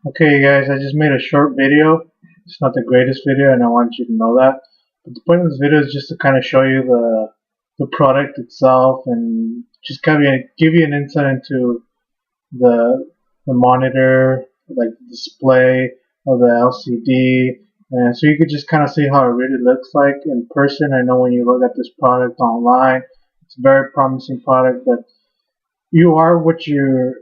Okay guys, I just made a short video. It's not the greatest video and I want you to know that. But the point of this video is just to kind of show you the product itself and just kind of give you an insight into the monitor, like the display of the LCD, and so you could just kind of see how it really looks like in person. I know when you look at this product online, it's a very promising product, but you are what you're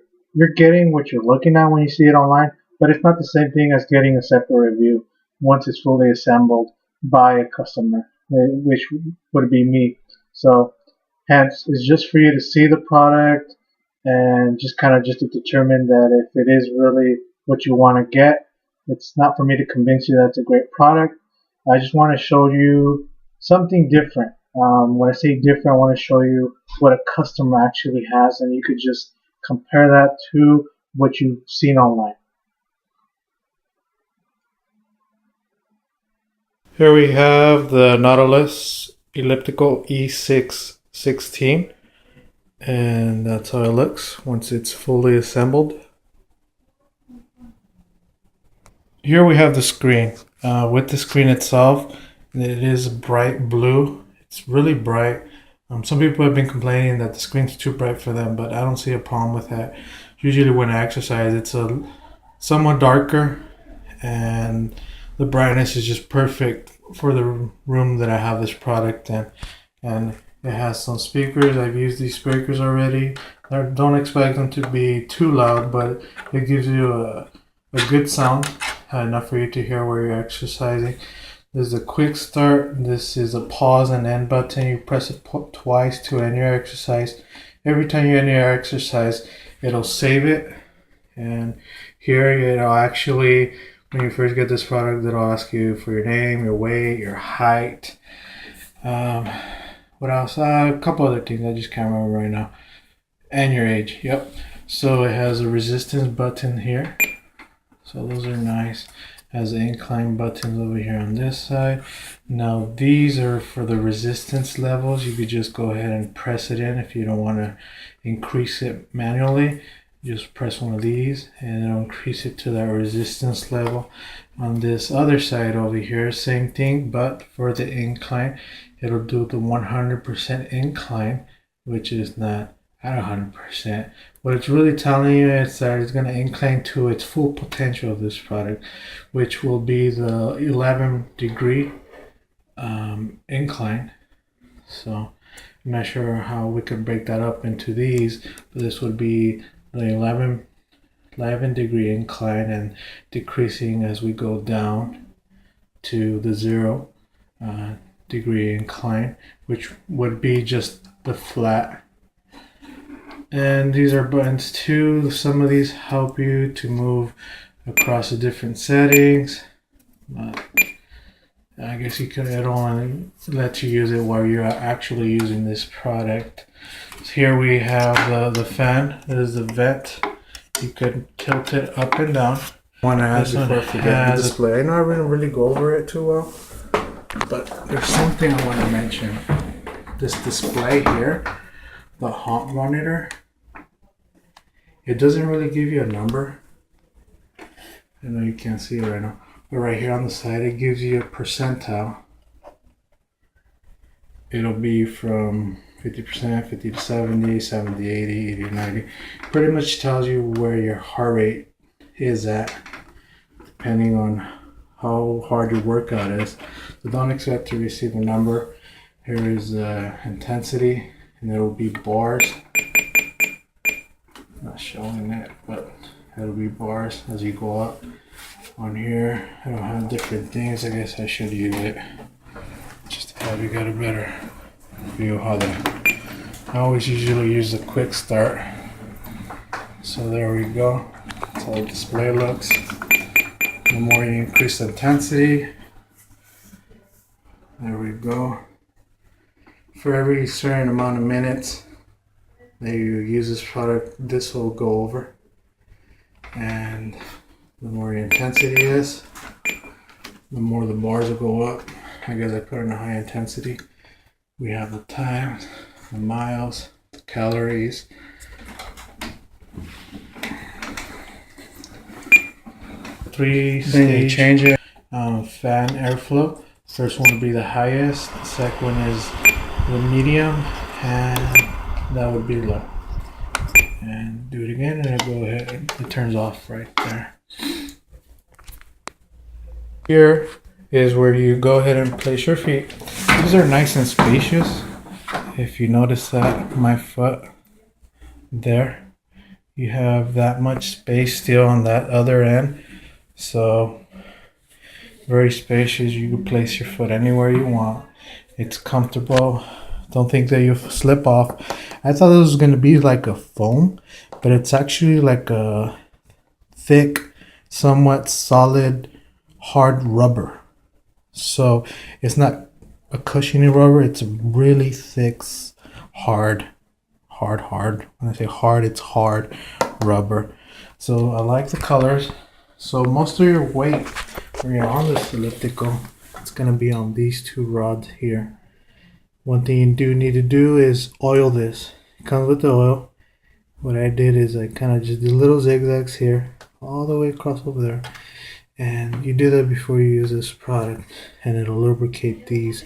getting what you're looking at when you see it online, but it's not the same thing as getting a separate review once it's fully assembled by a customer, which would be me. So hence it's just for you to see the product and just kind of just to determine that if it is really what you want to get. It's not for me to convince you that it's a great product. I just want to show you something different. When I say different, I want to show you what a customer actually has, and you could just compare that to what you've seen online. Here we have the Nautilus Elliptical E616, and that's how it looks once it's fully assembled. Here we have the screen. With the screen itself, it is bright blue. It's really bright. Some people have been complaining that the screen's too bright for them, but I don't see a problem with that. Usually when I exercise, it's a somewhat darker, and the brightness is just perfect for the room that I have this product in. And it has some speakers. I've used these speakers already. Don't expect them to be too loud, but it gives you a good sound, enough for you to hear where you're exercising. This is a quick start. This is a pause and end button. You press it twice to end your exercise. Every time you end your exercise, it'll save it. And here, it'll actually, when you first get this product, it'll ask you for your name, your weight, your height. What else? A couple other things I just can't remember right now. And your age. Yep. So it has a resistance button here. So those are nice. Has the incline buttons over here on this side. Now these are for the resistance levels. You could just go ahead and press it in if you don't want to increase it manually. Just press one of these and it'll increase it to that resistance level. On this other side over here, same thing, but for the incline, it'll do the 100% incline, which is not at 100%. What it's really telling you is that it's going to incline to its full potential of this product, which will be the 11-degree incline. So I'm not sure how we could break that up into these, but this would be the 11-degree incline and decreasing as we go down to the 0-degree incline, which would be just the flat. And these are buttons too. Some of these help you to move across the different settings. I guess you could, it only let you use it while you're actually using this product. So here we have the fan. This is the vent. You could tilt it up and down. I want to ask before I forget the display. I know I didn't really go over it too well, but there's something I want to mention. This display here, the heart monitor, it doesn't really give you a number. I know you can't see it right now, but right here on the side it gives you a percentile. It'll be from 50%, 50 to 70, 70, 80, 80 to 90. Pretty much tells you where your heart rate is at, depending on how hard your workout is. So don't expect to receive a number. Here is intensity, and there will be bars. Not showing it, but it'll be bars as you go up. On here, it'll have different things. I guess I should use it just to have you get a better view of how I always usually use the quick start. So there we go. That's how the display looks. The more you increase the intensity, there we go. For every certain amount of minutes that you use this product, this will go over. And the more your intensity is, the more the bars will go up. I guess I put in a high intensity. We have the times, the miles, the calories. 3-stage change it. Fan airflow. First one will be the highest. The second one is the medium, and that would be low. And do it again, and it'll go ahead. It turns off right there. Here is where you go ahead and place your feet. These are nice and spacious. If you notice that, my foot there, you have that much space still on that other end. So very spacious. You can place your foot anywhere you want. It's comfortable. Don't think that you'll slip off. I thought this was going to be like a foam, but it's actually like a thick, somewhat solid, hard rubber. So it's not a cushiony rubber. It's a really thick, hard. When I say hard, it's hard rubber. So I like the colors. So most of your weight when you're on this elliptical, it's going to be on these two rods here. One thing you do need to do is oil this. It comes with the oil. What I did is I kind of just did little zigzags here all the way across over there, and you do that before you use this product, and it'll lubricate these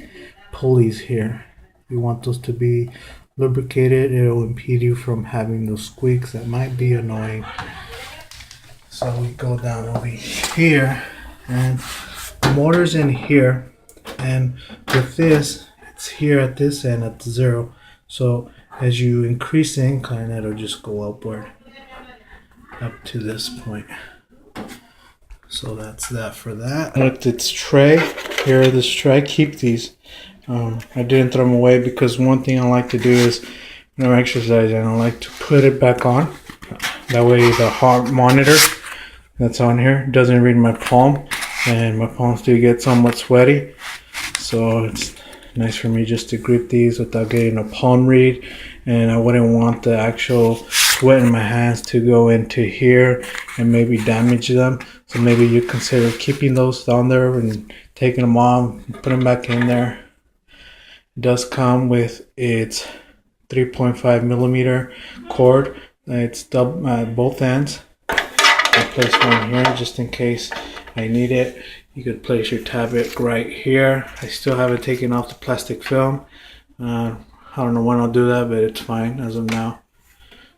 pulleys here. You want those to be lubricated. It'll impede you from having those squeaks that might be annoying. So we go down over here, and the motor's in here, and with this, it's here at this end at the 0. So as you increase the incline, it'll just go upward up to this point. So that's that for that. With its tray, here this tray, keep these. I didn't throw them away because one thing I like to do is when I'm exercising, I like to put it back on. That way the heart monitor that's on here doesn't read my palm, and my palms do get somewhat sweaty. So it's nice for me just to grip these without getting a palm read, and I wouldn't want the actual sweat in my hands to go into here and maybe damage them. So maybe you consider keeping those down there and taking them off and put them back in there. It does come with its 3.5 millimeter cord. It's double at both ends. I place one here just in case I need it. You could place your tablet right here. I still haven't taken off the plastic film. I don't know when I'll do that, but it's fine as of now.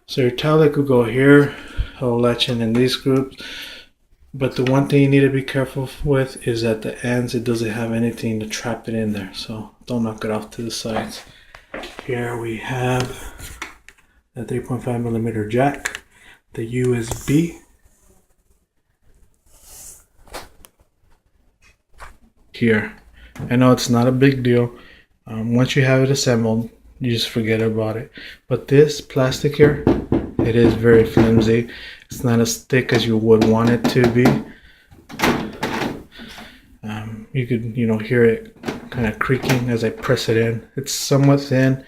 So your tablet could go here. It'll latch in these groups. But the one thing you need to be careful with is at the ends, it doesn't have anything to trap it in there. So don't knock it off to the sides. Here we have the 3.5 millimeter jack, the USB. Here, I know it's not a big deal. Once you have it assembled, you just forget about it. But this plastic here, it is very flimsy. It's not as thick as you would want it to be. You could, hear it kind of creaking as I press it in. It's somewhat thin,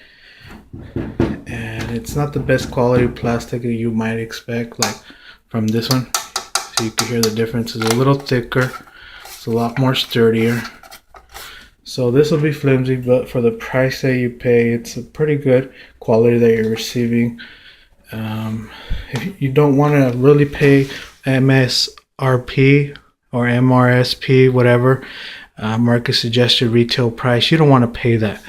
and it's not the best quality plastic that you might expect, like from this one. So you can hear the difference. It's a little thicker. It's a lot more sturdier. So this will be flimsy, but for the price that you pay, it's a pretty good quality that you're receiving. If you don't want to really pay MSRP or MRSP, whatever, market suggested retail price, you don't want to pay that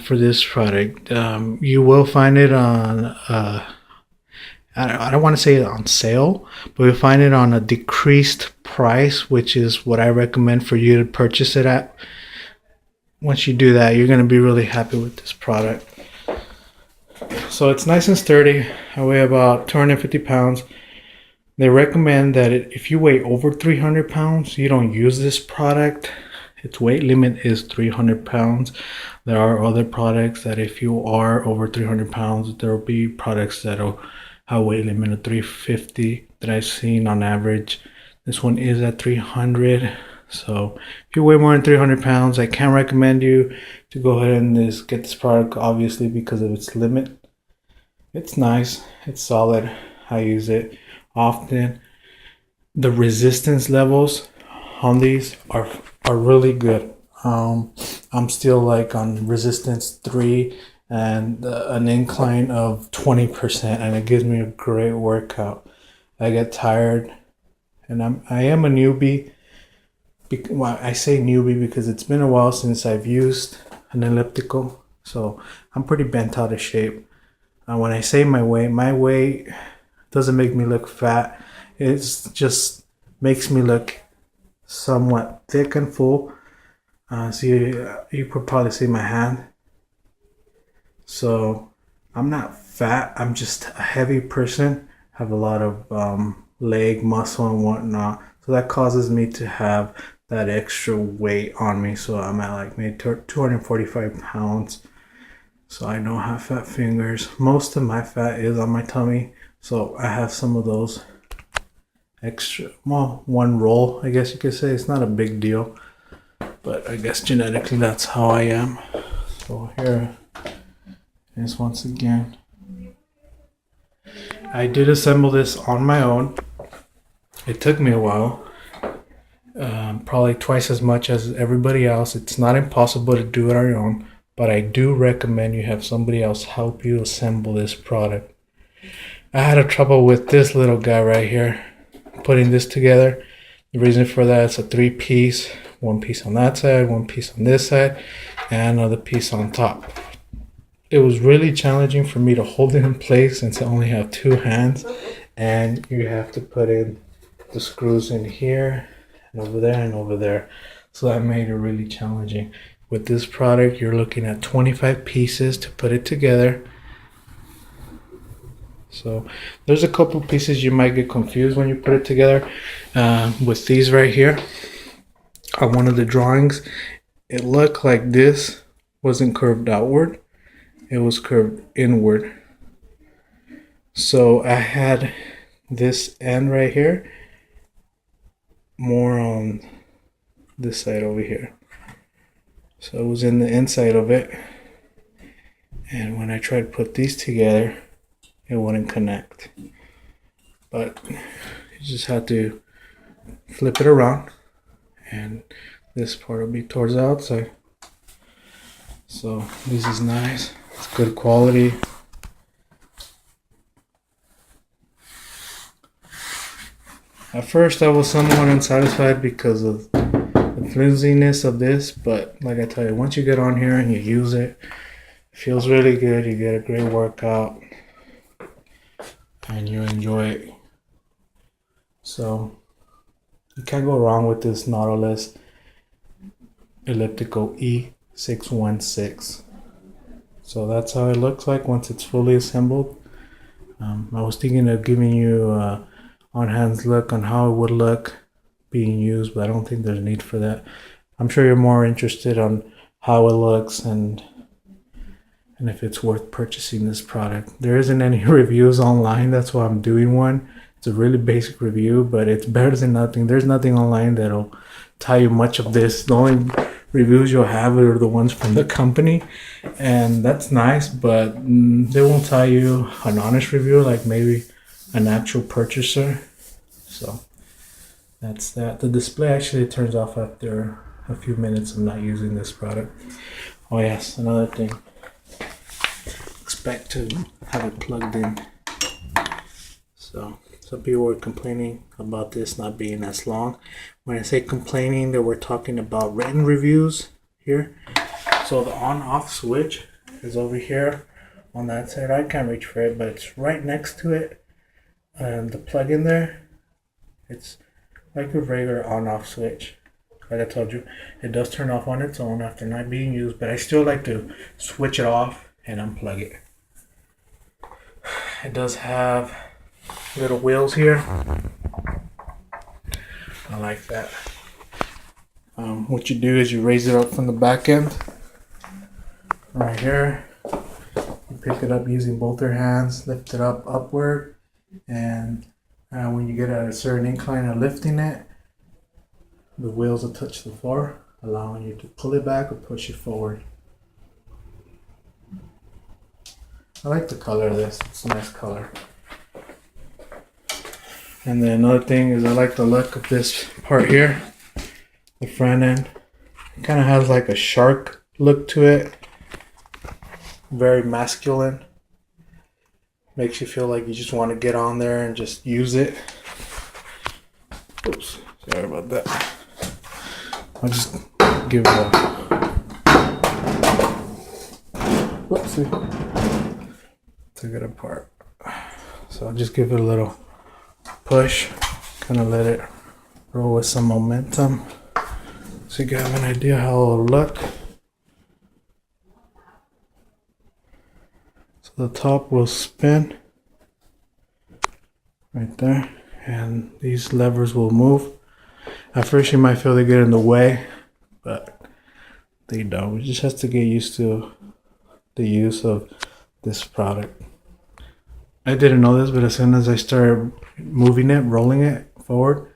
for this product. You will find it on I don't want to say on sale, but you'll find it on a decreased price, which is what I recommend for you to purchase it at. Once you do that, you're going to be really happy with this product. So it's nice and sturdy. I weigh about 250 pounds. They recommend that if you weigh over 300 pounds, you don't use this product. Its weight limit is 300 pounds. There are other products that if you are over 300 pounds, there will be products that will have a weight limit of 350 that I've seen on average. This one is at 300. So if you weigh more than 300 pounds, I can recommend you to go ahead and just get this product, obviously because of its limit. It's nice. It's solid. I use it often. The resistance levels on these are really good. I'm still like on resistance 3 and an incline of 20%, and it gives me a great workout. I get tired and I am a newbie. Well, I say newbie because it's been a while since I've used an elliptical, so I'm pretty bent out of shape. When I say my weight doesn't make me look fat. It just makes me look somewhat thick and full. So you could probably see my hand. So I'm not fat. I'm just a heavy person. Have a lot of leg muscle and whatnot. So that causes me to have that extra weight on me. So I'm at like maybe 245 pounds. So I don't have fat fingers. Most of my fat is on my tummy. So I have some of those extra, well, one roll, I guess you could say. It's not a big deal. But I guess genetically that's how I am. So here is once again. I did assemble this on my own. It took me a while. Probably twice as much as everybody else. It's not impossible to do it on your own, but I do recommend you have somebody else help you assemble this product. I had a trouble with this little guy right here, putting this together. The reason for that is a 3-piece, one piece on that side, one piece on this side, and another piece on top. It was really challenging for me to hold it in place since I only have 2 hands, and you have to put in the screws in here and over there and over there. So that made it really challenging. With this product, you're looking at 25 pieces to put it together. So there's a couple pieces you might get confused when you put it together. With these right here, on one of the drawings, it looked like this wasn't curved outward. It was curved inward. So I had this end right here more on this side over here. So it was in the inside of it. And when I tried to put these together, it wouldn't connect. But you just have to flip it around, and this part will be towards the outside. So this is nice. It's good quality. At first I was somewhat unsatisfied because of the flimsiness of this, but like I tell you, once you get on here and you use it, it feels really good. You get a great workout and you enjoy it. So you can't go wrong with this Nautilus Elliptical E616. So that's how it looks like once it's fully assembled. I was thinking of giving you a on-hands look on how it would look being used, but I don't think there's need for that. I'm sure you're more interested on how it looks and if it's worth purchasing this product. There isn't any reviews online, that's why I'm doing one. It's a really basic review, but it's better than nothing. There's nothing online that'll tell you much of this. The only reviews you'll have are the ones from the company, and that's nice, but they won't tell you an honest review like maybe an actual purchaser. So that's that. The display actually turns off after a few minutes of not using this product. Oh yes, another thing. Expect to have it plugged in. So some people were complaining about this not being as long. When I say complaining, that we're talking about written reviews here. So the on-off switch is over here on that side. I can't reach for it, but it's right next to it. And the plug in there, it's like a regular on-off switch. Like I told you, it does turn off on its own after not being used, but I still like to switch it off and unplug it. It does have little wheels here. I like that. What you do is you raise it up from the back end right here. You pick it up using both your hands, lift it up upward, and when you get at a certain incline of lifting it, the wheels will touch the floor, allowing you to pull it back or push it forward. I like the color of this. It's a nice color. And then another thing is I like the look of this part here, the front end. It kind of has like a shark look to it. Very masculine. Makes you feel like you just want to get on there and just use it. Oops, sorry about that. I'll just give it a whoopsie. Took it apart. So I'll just give it a little push, kind of let it roll with some momentum so you can have an idea how it'll look. So the top will spin right there, and these levers will move. At first you might feel they get in the way, but they don't. We just have to get used to the use of this product. I didn't know this, but as soon as I started moving it, rolling it forward,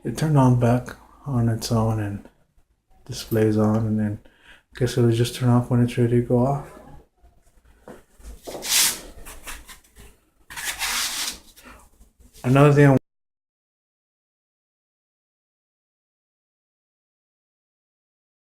it turned on back on its own and displays on, and then I guess it'll just turn off when it's ready to go off. Another thing